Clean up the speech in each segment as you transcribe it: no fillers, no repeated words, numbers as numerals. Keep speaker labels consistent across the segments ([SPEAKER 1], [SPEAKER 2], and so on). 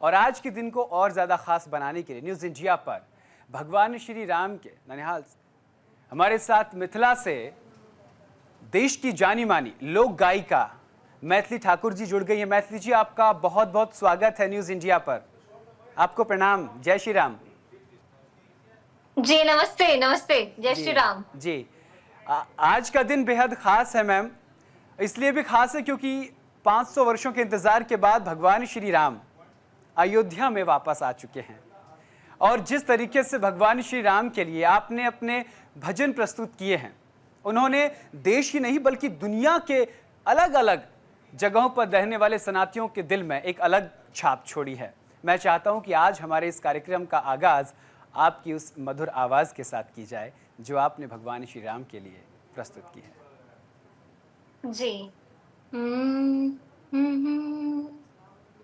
[SPEAKER 1] और आज के दिन को और ज़्यादा खास बनाने के लिए न्यूज़ इंडिया पर भगवान श्री राम के ननिहाल हमारे साथ मिथिला से देश की जानी मानी लोक गायिका मैथिली ठाकुर जी जुड़ गई है। मैथिली जी, आपका बहुत बहुत स्वागत है न्यूज़ इंडिया पर। आपको प्रणाम, जय श्री राम।
[SPEAKER 2] जी, नमस्ते, नमस्ते। जय
[SPEAKER 1] जी
[SPEAKER 2] श्री राम।
[SPEAKER 1] जी। आज का दिन बेहद खास है मैम, इसलिए भी खास है क्योंकि 500 वर्षों के इंतजार के बाद भगवान श्री राम अयोध्या में वापस आ चुके हैं। और जिस तरीके से भगवान श्री राम के लिए आपने अपने भजन प्रस्तुत किए हैं, उन्होंने देश ही नहीं बल्कि दुनिया के अलग अलग जगहों पर रहने वाले सनातियों के दिल में एक अलग छाप छोड़ी है। मैं चाहता हूं कि आज हमारे इस कार्यक्रम का आगाज आपकी उस मधुर आवाज के साथ की जाए जो आपने भगवान श्री राम के लिए प्रस्तुत की है।
[SPEAKER 2] जी। हुँ,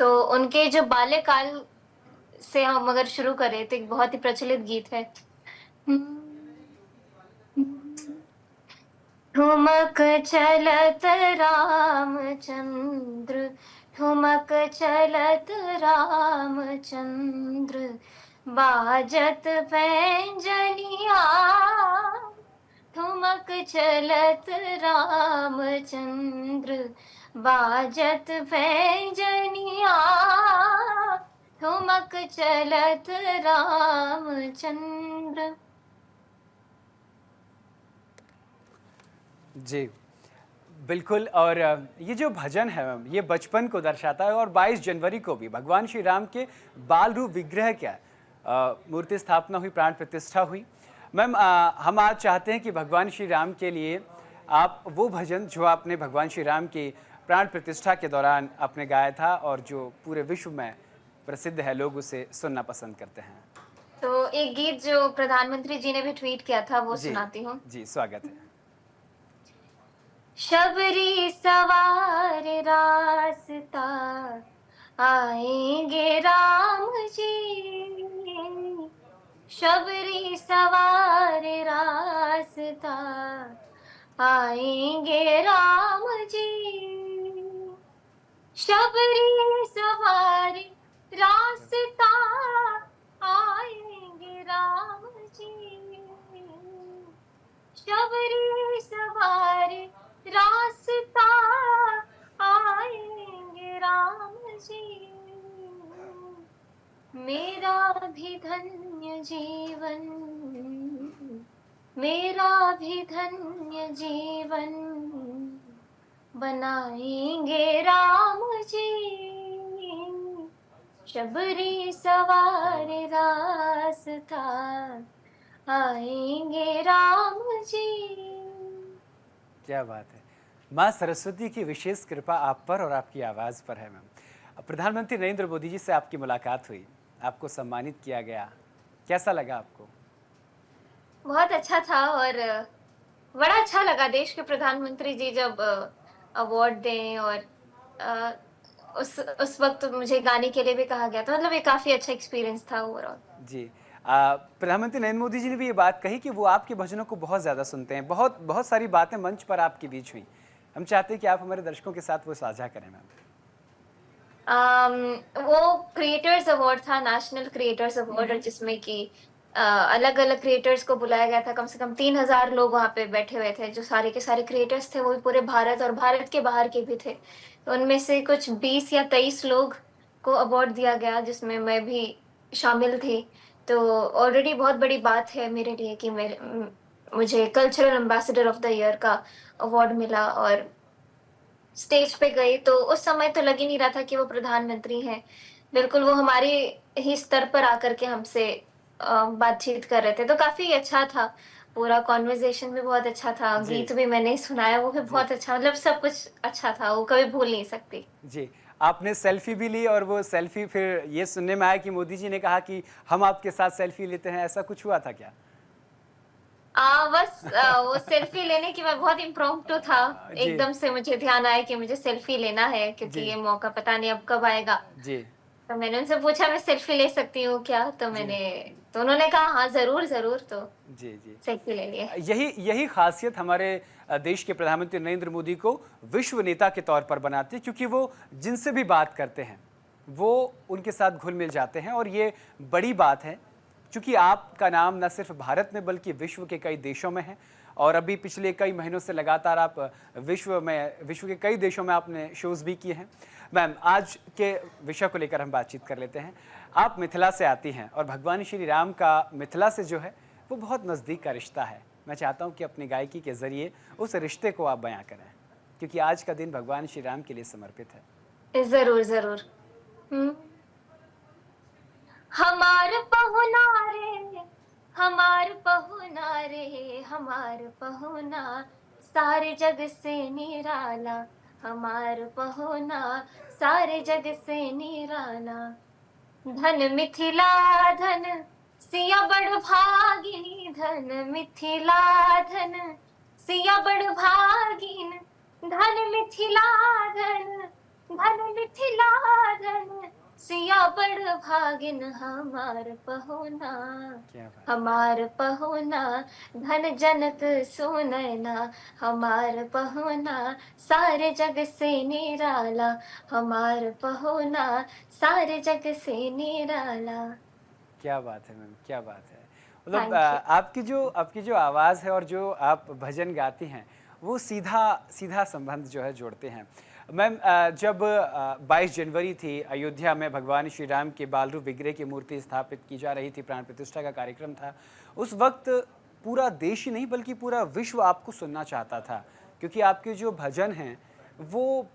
[SPEAKER 2] तो उनके जो बाल्यकाल से हम अगर शुरू करें तो एक बहुत ही प्रचलित गीत है। ठुमक चलत रामचंद्र, ठुमक चलत रामचंद्र, बाजत पैंजनिया। ठुमक चलत रामचंद्र, बाजत पैंजनिया। ठुमक चलत रामचंद्र।
[SPEAKER 1] जी बिल्कुल। और ये जो भजन है मैम, ये बचपन को दर्शाता है और 22 जनवरी को भी भगवान श्री राम के बाल रूप विग्रह क्या मूर्ति स्थापना हुई, प्राण प्रतिष्ठा हुई। मैम, हम आज चाहते हैं कि भगवान श्री राम के लिए आप वो भजन जो आपने भगवान श्री राम की प्राण प्रतिष्ठा के दौरान आपने गाया था और जो पूरे विश्व में प्रसिद्ध है, लोग उसे सुनना पसंद करते हैं।
[SPEAKER 2] तो एक गीत जो प्रधानमंत्री जी ने भी ट्वीट किया था वो
[SPEAKER 1] जी
[SPEAKER 2] सुनाती हूँ।
[SPEAKER 1] जी, स्वागत है।
[SPEAKER 2] शबरी सवार रास्ता, आएंगे राम जी। शबरी सवार रास्ता, आएंगे राम जी। शबरी सवार रास्ता, आएंगे राम जी। शबरी सवार रास्ता, आएंगे राम जी। मेरा भी धन्य जीवन, मेरा भी धन्य जीवन, बनाएंगे राम जी। शबरी सवार रास्ता, आएंगे राम जी।
[SPEAKER 1] क्या बात है। माँ सरस्वती की विशेष कृपा आप पर और आपकी आवाज़ पर है मैम। प्रधानमंत्री नरेंद्र मोदी जी से आपकी मुलाकात हुई, आपको सम्मानित किया गया, कैसा लगा आपको?
[SPEAKER 2] बहुत अच्छा था और बड़ा अच्छा लगा देश के प्रधानमंत्री जी जब अवार्ड दें और अ, उस वक़्त मुझे गाने के लिए भी कहा गया था। मतलब ये काफ़ी अच्छा एक्सपीरियंस था ओवरऑल।
[SPEAKER 1] जी। प्रधानमंत्री नरेंद्र मोदी जी ने भी ये बात कही कि वो आपके भजनों को बहुत ज़्यादा सुनते हैं। बहुत बहुत सारी बातें मंच पर आपके बीच हुई। हम चाहते हैं कि आप हमारे दर्शकों के साथ वो साझा करें मैम।
[SPEAKER 2] अम, वो क्रिएटर्स अवार्ड था, नेशनल क्रिएटर्स अवार्ड, और जिसमें कि अलग-अलग क्रिएटर्स को बुलाया गया था। कम से कम 3000 लोग वहाँ पे बैठे हुए थे, जो सारे के सारे क्रिएटर्स थे, वो भी पूरे भारत और भारत के बाहर के भी थे। तो उनमें से कुछ 20 या 23 लोग को अवार्ड दिया गया, जिसमें मैं भी शामिल थी। तो ऑलरेडी बहुत बड़ी बात है मेरे लिए कि मुझे cultural ambassador of the year का अवार्ड मिला। और स्टेज पे गई तो उस समय तो लग ही नहीं रहा था कि वो प्रधानमंत्री हैं। बिल्कुल वो हमारे ही स्तर पर आकर के हमसे बातचीत कर रहे थे, तो काफ़ी अच्छा था। पूरा कन्वर्सेशन भी बहुत अच्छा था,
[SPEAKER 1] जी,
[SPEAKER 2] गीत भी मैंने सुनाया वो भी
[SPEAKER 1] जी,
[SPEAKER 2] बहुत अच्छा, मतलब सब कुछ अच्छा था, वो कभी भूल नहीं सकती।
[SPEAKER 1] जी। आपने सेल्फ़ी भी ली और वो सेल्फ़ी फिर ये सुनने में आया कि मोदी जी ने कहा कि हम आपके साथ सेल्फ़ी लेते हैं, ऐसा कुछ हुआ था क्या?
[SPEAKER 2] बस वो सेल्फी लेने की मैं बहुत इम्प्रॉम्प्टू था।
[SPEAKER 1] जी,
[SPEAKER 2] एकदम से मुझे ध्यान आया कि मुझे सेल्फी लेना है क्योंकि
[SPEAKER 1] जी,
[SPEAKER 2] ये मौका पता नहीं अब कब आएगा।
[SPEAKER 1] जी,
[SPEAKER 2] तो मैंने उनसे पूछा मैं सेल्फी ले सकती हूँ क्या?
[SPEAKER 1] जी,
[SPEAKER 2] तो उन्होंने कहा हाँ, ज़रूर, ज़रूर, तो
[SPEAKER 1] जी, जी।
[SPEAKER 2] सेल्फी ले लिए।
[SPEAKER 1] यही यही खासियत हमारे देश के प्रधानमंत्री नरेंद्र मोदी को विश्व नेता के तौर पर बनाती है क्योंकि वो जिनसे भी बात करते हैं, वो उनके साथ घुल मिल जाते हैं। और ये बड़ी बात है क्योंकि आपका नाम न सिर्फ भारत में बल्कि विश्व के कई देशों में है। और अभी पिछले कई महीनों से लगातार आप विश्व के कई देशों में आपने शोज़ भी किए हैं। मैम, आज के विषय को लेकर हम बातचीत कर लेते हैं। आप मिथिला से आती हैं और भगवान श्री राम का मिथिला से जो है वो बहुत नज़दीक का रिश्ता है। मैं चाहता हूँ कि अपनी गायकी के ज़रिए उस रिश्ते को आप बयां करें, क्योंकि आज का दिन भगवान श्री राम के लिए समर्पित है।
[SPEAKER 2] ज़रूर, ज़रूर। हुँ। हमार पहुना रे, हमार पहुना रे, हमार पहुना सारे जग से निराला, हमार पहुना सारे जग से निराला। धन मिथिला धन सिया बड़ भागिनी, धन मिथिला धन सिया बड़ भागिन, धन मिथिला धन, धन मिथिला धन सिया बड़ भागिन, हमार पहुना,
[SPEAKER 1] क्या बात।
[SPEAKER 2] हमार पहुना धन जनक सुनैना, हमार पहुना सारे जग से निराला, हमार पहुना सारे जग से निराला।
[SPEAKER 1] क्या बात है मैम, क्या बात है। मतलब
[SPEAKER 2] थैंक यू।
[SPEAKER 1] आपकी जो आवाज़ है और जो आप भजन गाती हैं वो सीधा सीधा संबंध जो है जोड़ते हैं। मैम, जब 22 जनवरी थी, अयोध्या में भगवान श्री राम के बाल रूप विग्रह की मूर्ति स्थापित की जा रही थी, प्राण प्रतिष्ठा का कार्यक्रम था। उस वक्त पूरा देश ही नहीं बल्कि पूरा विश्व आपको सुनना चाहता था, क्योंकि आपके जो भजन हैं वो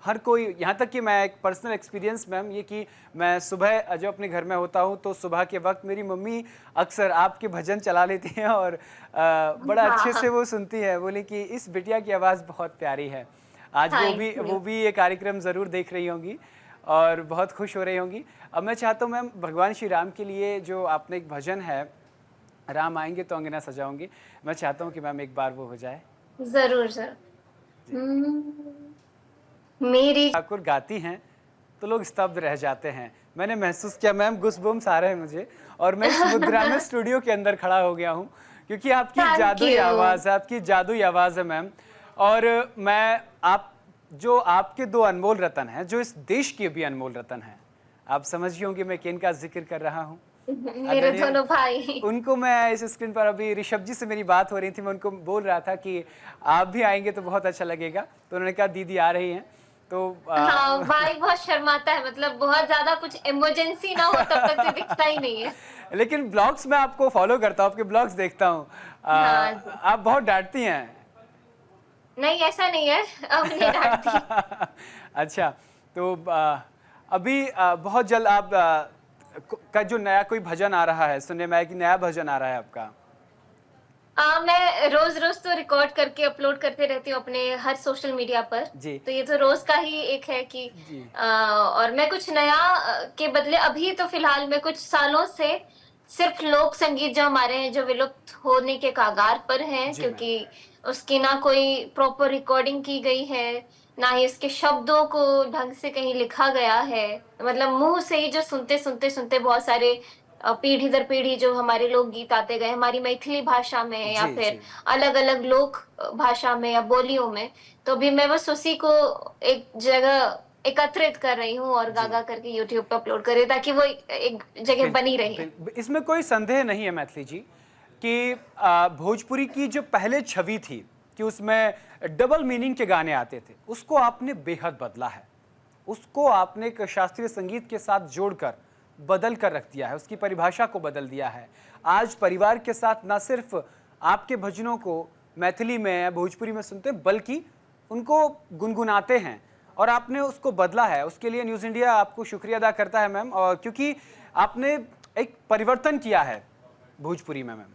[SPEAKER 1] हर कोई, यहाँ तक कि मैं एक पर्सनल एक्सपीरियंस मैम ये कि मैं सुबह जब अपने घर में होता हूँ तो सुबह के वक्त मेरी मम्मी अक्सर आपके भजन चला लेती हैं और बड़ा अच्छे
[SPEAKER 2] हाँ,
[SPEAKER 1] से वो सुनती है। बोले कि इस बिटिया की आवाज़ बहुत प्यारी है। आज
[SPEAKER 2] थैंक यू।
[SPEAKER 1] वो भी ये कार्यक्रम ज़रूर देख रही होंगी और बहुत खुश हो रही होंगी। अब मैं चाहता हूँ मैम, भगवान श्री राम के लिए जो आपने एक भजन है, राम आएंगे तो अंगना सजाऊंगी, मैं चाहता हूँ कि मैम एक बार वो हो जाए।
[SPEAKER 2] ज़रूर, ज़रूर। मेरी
[SPEAKER 1] ठाकुर गाती हैं तो लोग स्तब्ध रह जाते हैं। मैंने महसूस किया मैम, गूज़बम्प्स आ रहे हैं मुझे और मैं इस मुद्रा में स्टूडियो के अंदर खड़ा हो गया हूँ, क्योंकि आपकी
[SPEAKER 2] थैंक
[SPEAKER 1] जादुई
[SPEAKER 2] यू।
[SPEAKER 1] आवाज़ है, आपकी जादुई आवाज़ है मैम। और मैं आपके 2 अनमोल रत्न हैं, जो इस देश के भी अनमोल रत्न हैं। आप समझ ही होंगे मैं किनका ज़िक्र कर रहा हूँ।
[SPEAKER 2] मेरे
[SPEAKER 1] आदरणीय,
[SPEAKER 2] दोनों भाई।
[SPEAKER 1] उनको मैं इस स्क्रीन पर, अभी ऋषभ जी से मेरी बात हो रही थी, मैं उनको बोल रहा था कि आप भी आएँगे तो बहुत अच्छा लगेगा। तो उन्होंने कहा दीदी आ रही हैं। तो
[SPEAKER 2] हाँ, भाई बहुत शर्माता है, मतलब बहुत ज़्यादा कुछ इमरजेंसी ना हो तब तक तो दिखता ही नहीं है।
[SPEAKER 1] लेकिन ब्लॉग्स में आपको फॉलो करता हूँ, आपके ब्लॉग्स देखता हूँ।
[SPEAKER 2] हाँ जी।
[SPEAKER 1] आप बहुत डांटती हैं।
[SPEAKER 2] नहीं, ऐसा नहीं है, अब नहीं डाँटती।
[SPEAKER 1] अच्छा, तो अभी बहुत जल्द आप का जो नया कोई भजन आ रहा है, सुनने में आया कि नया भजन आ रहा है आपका।
[SPEAKER 2] मैं रोज़-रोज़ तो रिकॉर्ड करके अपलोड करते रहती हूँ अपने हर सोशल मीडिया पर।
[SPEAKER 1] जी।
[SPEAKER 2] तो ये तो रोज़ का ही एक है कि
[SPEAKER 1] जी।
[SPEAKER 2] और मैं कुछ नया के बदले अभी तो फ़िलहाल मैं कुछ सालों से सिर्फ़ लोक संगीत जो हमारे हैं, जो विलुप्त होने के कगार पर हैं,
[SPEAKER 1] जी मैम।
[SPEAKER 2] क्योंकि उसकी ना कोई प्रॉपर रिकॉर्डिंग की गई है, ना ही इसके शब्दों को ढंग से कहीं लिखा गया है। मतलब मुँह से ही जो सुनते बहुत सारे पीढ़ी दर पीढ़ी जो हमारे लोकगीत आते गए, हमारी मैथिली भाषा में या
[SPEAKER 1] जी,
[SPEAKER 2] फिर
[SPEAKER 1] जी।
[SPEAKER 2] अलग-अलग लोक भाषा में या बोलियों में। तो अभी मैं बस उसी को एक जगह एकत्रित कर रही हूँ और
[SPEAKER 1] जी।
[SPEAKER 2] गा-गा करके यूट्यूब पे अपलोड कर रही हूँ, ताकि वो एक जगह
[SPEAKER 1] बिल्कुल,
[SPEAKER 2] बनी रहे।
[SPEAKER 1] इसमें कोई संदेह नहीं है मैथिली जी कि भोजपुरी की जो पहले छवि थी कि उसमें डबल मीनिंग के गाने आते थे, उसको आपने बेहद बदला है। उसको आपने एक शास्त्रीय संगीत के साथ जोड़कर बदल कर रख दिया है, उसकी परिभाषा को बदल दिया है। आज परिवार के साथ ना सिर्फ आपके भजनों को मैथिली में या भोजपुरी में सुनते हैं, बल्कि उनको गुनगुनाते हैं और आपने उसको बदला है। उसके लिए न्यूज़ इंडिया आपको शुक्रिया अदा करता है मैम, और क्योंकि आपने एक परिवर्तन किया है भोजपुरी में मैम,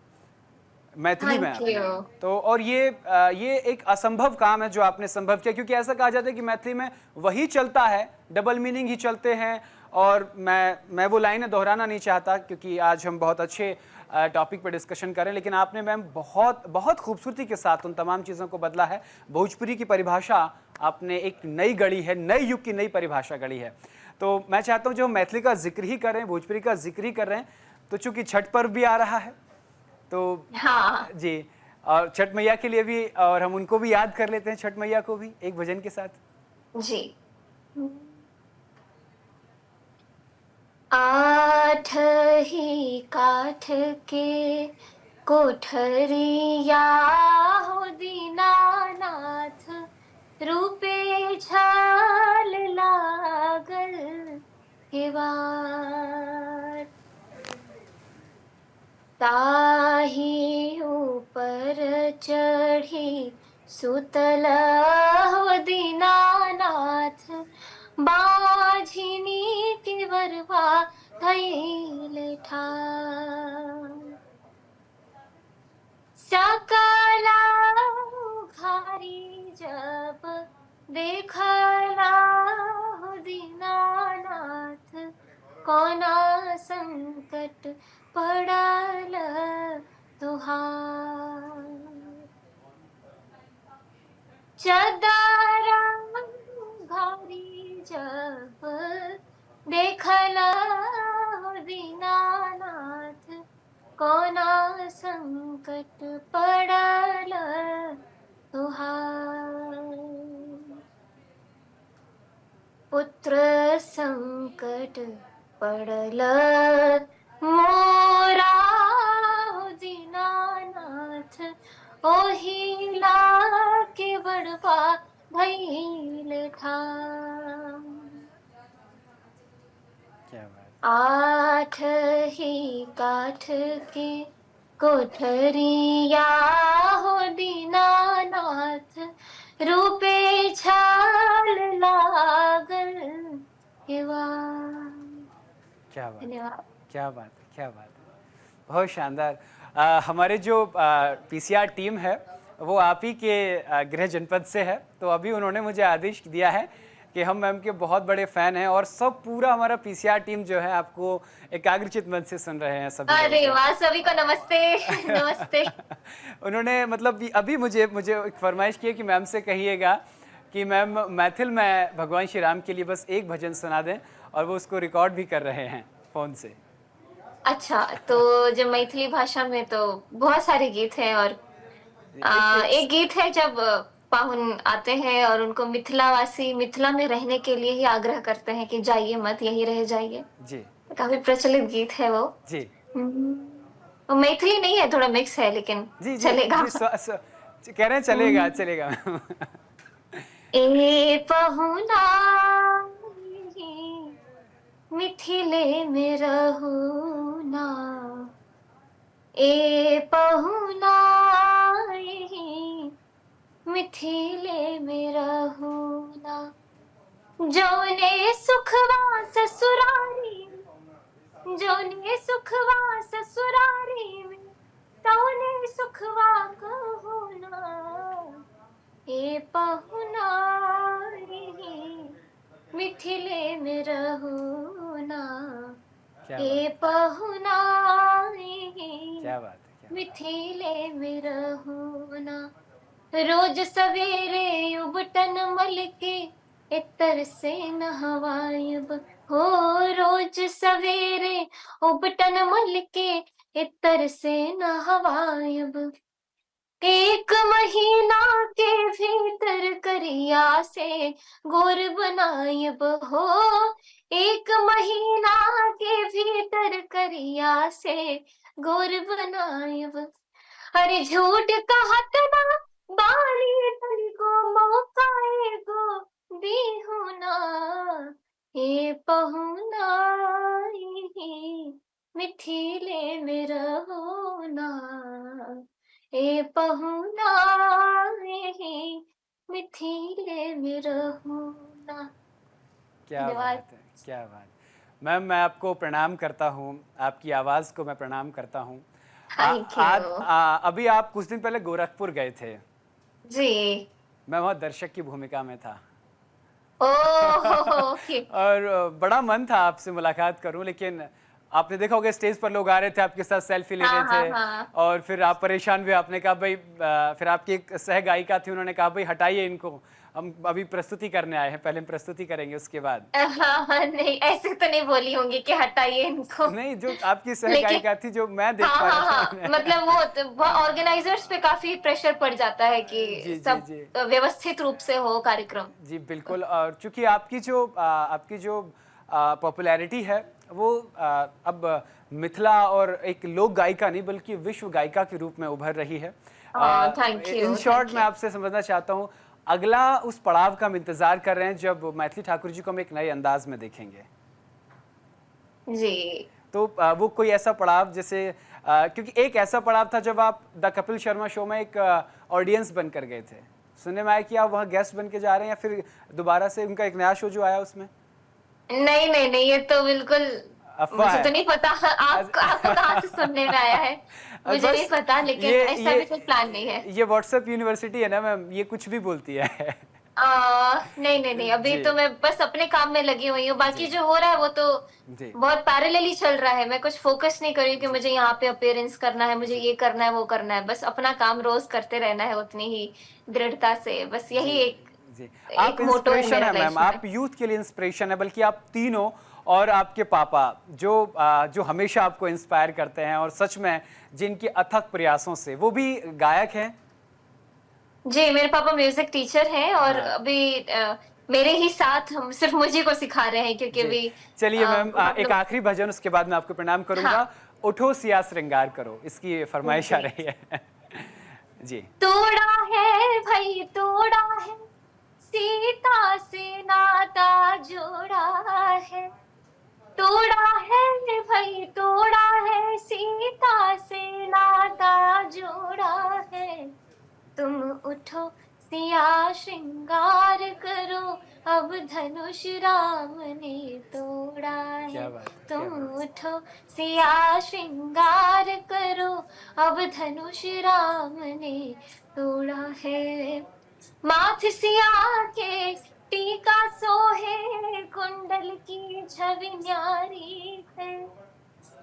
[SPEAKER 1] मैथिली में
[SPEAKER 2] थैंक
[SPEAKER 1] आपने।
[SPEAKER 2] यू।
[SPEAKER 1] तो और ये एक असंभव काम है जो आपने संभव किया, क्योंकि ऐसा कहा जाता है कि मैथिली में वही चलता है, डबल मीनिंग ही चलते हैं। और मैं वो लाइनें दोहराना नहीं चाहता, क्योंकि आज हम बहुत अच्छे टॉपिक पर डिस्कशन करें, लेकिन आपने मैम बहुत बहुत खूबसूरती के साथ उन तमाम चीज़ों को बदला है। भोजपुरी की परिभाषा आपने एक नई गढ़ी है, नई युग की नई परिभाषा गढ़ी है। तो मैं चाहता हूँ जो हम मैथिली का जिक्र ही कर रहे हैं, भोजपुरी का जिक्र ही कर रहे हैं, तो चूंकि छठ पर्व भी आ रहा है, तो
[SPEAKER 2] हाँ।
[SPEAKER 1] जी, और छठ मैया के लिए भी, और हम उनको भी याद कर लेते हैं, छठ मैया को भी एक भजन के साथ।
[SPEAKER 2] जी। आठ ही काठ के कोठरिया हो दीनानाथ, रूपे झाल लागल केवाड़। ताही ऊपर चढ़ी सुतल हो दीनानाथ, बाझिनी के वरवा धैले ठाड़। सकला घारी जब देखला हो दीनानाथ, कोना संकट पड़ल तुहार। चदरा घारी जब देखला हो दीनानाथ, कोना संकट पड़ल तुहार। पुत्र संकट पड़ल मोरा हो दीनानाथ, ओहिला के बड़वा भइल ठाड़।
[SPEAKER 1] क्या बात।
[SPEAKER 2] आठ ही काठ के कोठरिया हो दीनानाथ, रूपे झाल लागल केवाड़।
[SPEAKER 1] क्या बात,
[SPEAKER 2] धन्यवाद।
[SPEAKER 1] क्या बात है, क्या बात है, बहुत शानदार। हमारे जो पीसीआर टीम है वो आप ही के गृह जनपद से है, तो अभी उन्होंने मुझे आदेश दिया है कि हम मैम के बहुत बड़े फ़ैन हैं और सब पूरा हमारा पीसीआर टीम जो है आपको एकाग्रचित मन से सुन रहे हैं सभी
[SPEAKER 2] अरे
[SPEAKER 1] लोग।
[SPEAKER 2] वाह, सभी को नमस्ते। नमस्ते।
[SPEAKER 1] उन्होंने मतलब अभी मुझे मुझे एक फरमाइश की है कि मैम से कहिएगा कि मैम मैथिल में भगवान श्री राम के लिए बस एक भजन सुना दें, और वो उसको रिकॉर्ड भी कर रहे हैं फ़ोन से।
[SPEAKER 2] अच्छा, तो जब मैथिली भाषा में तो बहुत सारे गीत हैं, और एक गीत है जब पाहुन आते हैं और उनको मिथिलावासी मिथिला में रहने के लिए ही आग्रह करते हैं कि जाइए मत, यहीं रह जाइए।
[SPEAKER 1] जी
[SPEAKER 2] काफी प्रचलित गीत है वो।
[SPEAKER 1] जी
[SPEAKER 2] वो मैथिली नहीं है, थोड़ा मिक्स है, लेकिन
[SPEAKER 1] जी जी
[SPEAKER 2] चलेगा।
[SPEAKER 1] जी कह रहे हैं चलेगा चलेगा।
[SPEAKER 2] ए पहुना मिथिले में रहूना, ए पहुना मिथिले में रहूना, जौने सुखवा ससुरारी में, जौने सुखवा ससुरारी में, तौने सुखवा कहूना। ए पहुना मिथिले में रहूना, ए पहुना
[SPEAKER 1] क्या बात है,
[SPEAKER 2] मिथिले में रहूना। रोज सवेरे उबटन मल के इतर से नहवायब हो, रोज सवेरे उबटन मल के इतर से नहवायब। एक महीना के भीतर करिया से गोर बनायब हो, एक महीना के भीतर करिया से गोर बनायब। अरे झूठ कहत ना बाली तली को मौका एगो दीहू ना, हे पहुना मिथिले में रहो ना, ए पहुना मिथिले में रहूना।
[SPEAKER 1] क्या बात है, क्या बात। मैम मैं आपको प्रणाम करता हूँ, आपकी आवाज़ को मैं प्रणाम करता हूँ।
[SPEAKER 2] Thank you.
[SPEAKER 1] अभी आप कुछ दिन पहले गोरखपुर गए थे।
[SPEAKER 2] जी।
[SPEAKER 1] मैं वहाँ दर्शक की भूमिका में था।
[SPEAKER 2] Oh okay.
[SPEAKER 1] और बड़ा मन था आपसे मुलाकात करूं, लेकिन आपने देखा होगा स्टेज पर लोग आ रहे थे, आपके साथ सेल्फी ले रहे थे,
[SPEAKER 2] हाँ।
[SPEAKER 1] और फिर आप परेशान हुए। आपने कहा भाई, फिर आपकी एक सह गायिका थी, उन्होंने कहा भाई हटाइए इनको, हम अभी प्रस्तुति करने आए हैं, पहले हम प्रस्तुति करेंगे उसके बाद।
[SPEAKER 2] हाँ, नहीं ऐसे तो नहीं बोली होंगी कि हटाइए इनको।
[SPEAKER 1] नहीं, जो आपकी सह
[SPEAKER 2] लेकिन
[SPEAKER 1] गायिका थी जो मैं देख
[SPEAKER 2] हाँ
[SPEAKER 1] पा
[SPEAKER 2] हाँ
[SPEAKER 1] रहा
[SPEAKER 2] हाँ,
[SPEAKER 1] था।
[SPEAKER 2] मतलब वो ऑर्गेनाइजर्स पे काफी प्रेशर पड़ जाता है कि
[SPEAKER 1] जी
[SPEAKER 2] सब
[SPEAKER 1] जी
[SPEAKER 2] व्यवस्थित रूप से हो कार्यक्रम।
[SPEAKER 1] जी बिल्कुल। और चूंकि आपकी जो पॉपुलैरिटी है वो अब मिथिला और एक लोक गायिका नहीं बल्कि विश्व गायिका के रूप में उभर रही है।
[SPEAKER 2] Thank you,
[SPEAKER 1] in short
[SPEAKER 2] thank
[SPEAKER 1] मैं
[SPEAKER 2] यू।
[SPEAKER 1] आपसे समझना चाहता हूँ, अगला उस पड़ाव का हम इंतजार कर रहे हैं जब मैथिली ठाकुर जी को हम एक नए अंदाज में देखेंगे।
[SPEAKER 2] जी।
[SPEAKER 1] तो वो कोई ऐसा पड़ाव जैसे क्योंकि एक ऐसा पड़ाव था जब आप द कपिल शर्मा शो में एक ऑडियंस बनकर गए थे, सुनने में आया कि आप वहाँ गेस्ट बन के जा रहे हैं, या फिर दोबारा से उनका एक नया शो जो आया उसमें?
[SPEAKER 2] नहीं, नहीं, नहीं, ये तो बिल्कुल
[SPEAKER 1] अफ़वाह
[SPEAKER 2] मुझे
[SPEAKER 1] है।
[SPEAKER 2] तो नहीं पता। आपको कहाँ से सुनने में आया है? मुझे
[SPEAKER 1] बस
[SPEAKER 2] नहीं पता, लेकिन
[SPEAKER 1] ये
[SPEAKER 2] ऐसा भी कोई प्लान नहीं है।
[SPEAKER 1] ये व्हाट्सएप यूनिवर्सिटी है ना मैम, ये कुछ भी बोलती है।
[SPEAKER 2] नहीं, नहीं, नहीं, अभी
[SPEAKER 1] जी,
[SPEAKER 2] तो मैं बस अपने काम में लगी हुई हूँ, बाकी
[SPEAKER 1] जी,
[SPEAKER 2] जो हो रहा है वो तो
[SPEAKER 1] जी,
[SPEAKER 2] बहुत पैरेलली चल रहा है। मैं कुछ फोकस नहीं कर रही हूँ कि मुझे यहाँ पे अपीयरेंस करना है, मुझे ये करना है, वो करना है। बस अपना काम रोज़ करते रहना है उतनी ही दृढ़ता से। बस यही
[SPEAKER 1] जी,
[SPEAKER 2] एक
[SPEAKER 1] जी। आप
[SPEAKER 2] एक मोटो है
[SPEAKER 1] इंस्पिरेशन
[SPEAKER 2] मेरा
[SPEAKER 1] है मैम,
[SPEAKER 2] लाइफ में।
[SPEAKER 1] आप यूथ के लिए इंस्पिरेशन है, बल्कि आप तीनों और आपके पापा जो हमेशा आपको इंस्पायर करते हैं और सच में जिनके अथक प्रयासों से वो भी गायक हैं।
[SPEAKER 2] जी, मेरे पापा म्यूज़िक टीचर हैं और
[SPEAKER 1] हाँ,
[SPEAKER 2] अभी मेरे ही साथ हम सिर्फ़ मुझे को सिखा रहे हैं, क्योंकि
[SPEAKER 1] जी।
[SPEAKER 2] अभी
[SPEAKER 1] चलिए मैम,
[SPEAKER 2] हम
[SPEAKER 1] एक
[SPEAKER 2] लोग।
[SPEAKER 1] आखिरी भजन, उसके बाद मैं आपको प्रणाम करूँगा।
[SPEAKER 2] हाँ,
[SPEAKER 1] उठो सिया श्रृंगार करो, इसकी फरमाइश आ
[SPEAKER 2] जी।
[SPEAKER 1] रही है। जी।
[SPEAKER 2] तोड़ा है भई तोड़ा है, सीता से नाता जोड़ा है। तोड़ा है भई तोड़ा है, सीता से नाता जोड़ा है। तुम उठो सिया श्रृंगार करो, अब धनुष राम ने तोड़ा है।
[SPEAKER 1] क्या बात है, क्या
[SPEAKER 2] तुम
[SPEAKER 1] बात है।
[SPEAKER 2] उठो सिया श्रृंगार करो, अब धनुष राम ने तोड़ा है। माथ सिया के टीका सोहे, कुंडल की छवि न्यारी है।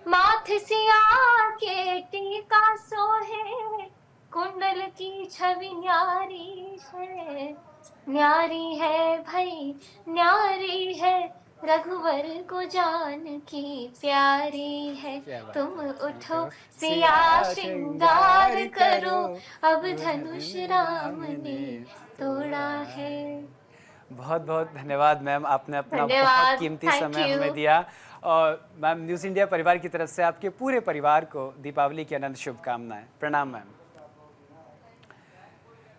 [SPEAKER 2] माथ सिया के टीका सोहे, कुंडल की छवि न्यारी है। न्यारी है भई न्यारी है, रघुवर को जानकी प्यारी है।
[SPEAKER 1] क्या बात
[SPEAKER 2] तुम
[SPEAKER 1] है।
[SPEAKER 2] उठो
[SPEAKER 1] उठो
[SPEAKER 2] सिया श्रृंगार करो, अब
[SPEAKER 1] वो
[SPEAKER 2] धनुष राम ने तोड़ा है।
[SPEAKER 1] बहुत बहुत धन्यवाद मैम, आपने अपना बहुत
[SPEAKER 2] धन्यवाद,
[SPEAKER 1] कीमती
[SPEAKER 2] थैंक
[SPEAKER 1] समय हमें
[SPEAKER 2] यू।
[SPEAKER 1] दिया। और मैम, न्यूज़ इंडिया परिवार की तरफ से आपके पूरे परिवार को दीपावली की अनंत शुभकामनाएं। प्रणाम मैम।